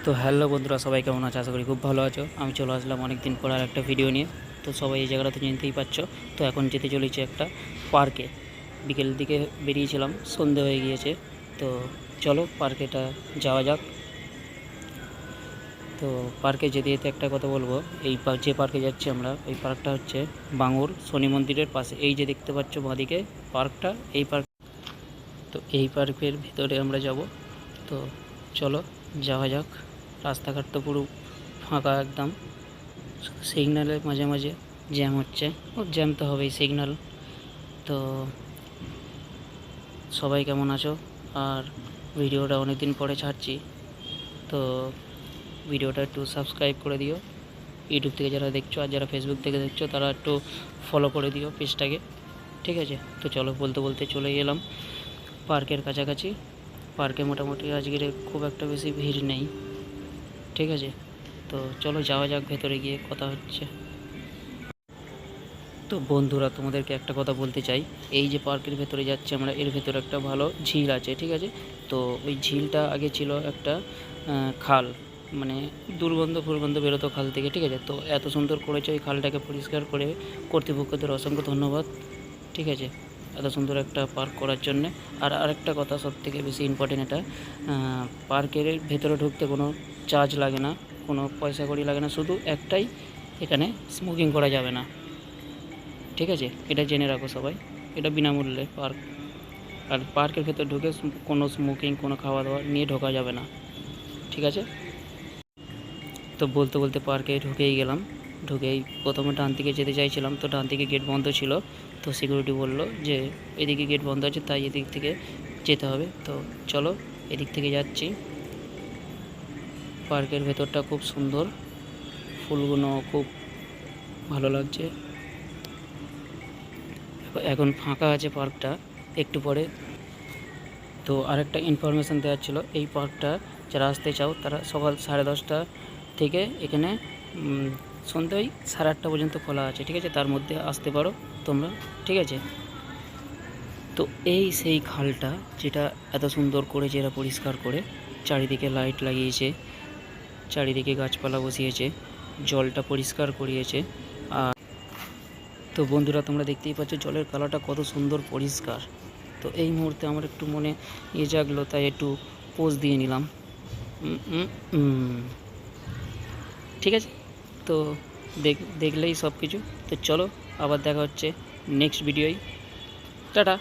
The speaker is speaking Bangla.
তো হ্যালো বন্ধুরা, সবাই কেমন আছো? আশা করি খুব ভালো আছো। আমি চলে আসলাম অনেক দিন পর আর একটা ভিডিও নিয়ে। তো সবাই এই জায়গাটা তো চিনতেই পারছো। তো এখন যেতে চলেছি একটা পার্কে। বিকেল দিকে বেরিয়েছিলাম, সন্ধে হয়ে গিয়েছে। তো চলো পার্কেটা যাওয়া যাক। তো পার্কে যেতে যেতে একটা কথা বলবো, এই যে পার্কে যাচ্ছি আমরা, এই পার্কটা হচ্ছে বাঙুর শনি মন্দিরের পাশে। এই যে দেখতে পাচ্ছ বাঁদিকে পার্কটা, এই পার্ক। তো এই পার্কের ভিতরে আমরা যাব। তো চলো যাওয়া যাক। রাস্তাঘাট তো পুরো ফাঁকা একদম। সিগন্যালের মাঝে মাঝে জ্যাম হচ্ছে, ও জ্যাম তো হবেই, সিগন্যাল। তো সবাই কেমন আছো? আর ভিডিওটা অনেক দিন পরে ছাড়ছি, তো ভিডিওটা একটু সাবস্ক্রাইব করে দিও ইউটিউব থেকে যারা দেখছো, আর যারা ফেসবুক থেকে দেখছো তারা একটু ফলো করে দিও পেজটাকে, ঠিক আছে? তো চলো বলতে বলতে চলে গেলাম পার্কের কাছাকাছি। পার্কে মোটামুটি আজকের খুব একটা বেশি ভিড় নেই, ঠিক আছে? তো চলো যাওয়া যাক, ভেতরে গিয়ে কথা হচ্ছে। তো বন্ধুরা, তোমাদেরকে একটা কথা বলতে চাই। এই যে পার্কের ভেতরে যাচ্ছি আমরা, এর ভেতরে একটা ভালো ঝিল আছে, ঠিক আছে? তো ওই ঝিলটা আগে ছিল একটা খাল, মানে দুর্গন্ধ বেরোতো খাল থেকে, ঠিক আছে? তো এত সুন্দর করেছে ওই খালটাকে পরিষ্কার করে, কর্তৃপক্ষদের অসংখ্য ধন্যবাদ, ঠিক আছে, এত সুন্দর একটা পার্ক করার জন্যে। আর আরেকটা কথা, সবথেকে বেশি ইম্পর্টেন্ট, এটা পার্কের ভেতরে ঢুকতে কোনো চার্জ লাগে না, কোনো পয়সা কড়ি লাগে না, শুধু একটাই, এখানে স্মোকিং করা যাবে না, ঠিক আছে? এটা জেনে রাখো সবাই, এটা বিনামূল্যে পার্ক। আর পার্কের ভেতর ঢুকে কোনো স্মোকিং, কোনো খাওয়া দাওয়া নিয়ে ঢোকা যাবে না, ঠিক আছে? তো বলতে বলতে পার্কে ঢুকেই গেলাম। ঢুকেই প্রথমে ডান দিকে যেতে চাইছিলাম, তো ডান দিকে গেট বন্ধ ছিল। তো সিকিউরিটি বলল যে এদিকে গেট বন্ধ আছে, তাই এদিক থেকে যেতে হবে। তো চলো এদিক থেকে যাচ্ছি। পার্কের ভেতরটা খুব সুন্দর, ফুলগুলো খুব ভালো লাগছে। এখন ফাঁকা আছে পার্কটা, একটু পরে। তো আরেকটা ইনফরমেশান দেওয়ার ছিল, এই পার্কটা যারা আসতে চাও তারা সকাল 10:30 থেকে এখানে সন্ধ্যে ওই 8:30 পর্যন্ত খোলা আছে, ঠিক আছে? তার মধ্যে আসতে পারো তোমরা, ঠিক আছে? তো এই সেই খালটা যেটা এত সুন্দর করেছে এরা, পরিষ্কার করে, চারিদিকে লাইট লাগিয়েছে, চারিদিকে গাছপালা বসিয়েছে, জলটা পরিষ্কার করিয়েছে। আর তো বন্ধুরা, তোমরা দেখতেই পাচ্ছ জলের কালারটা কত সুন্দর পরিষ্কার। তো এই মুহূর্তে আমার একটু মনে জাগলো, তাই একটু পোজ দিয়ে নিলাম। ঠিক আছে? তো দেখলেই সব কিছু। তো চলো আবার দেখা হচ্ছে নেক্সট ভিডিওয়। টাটা।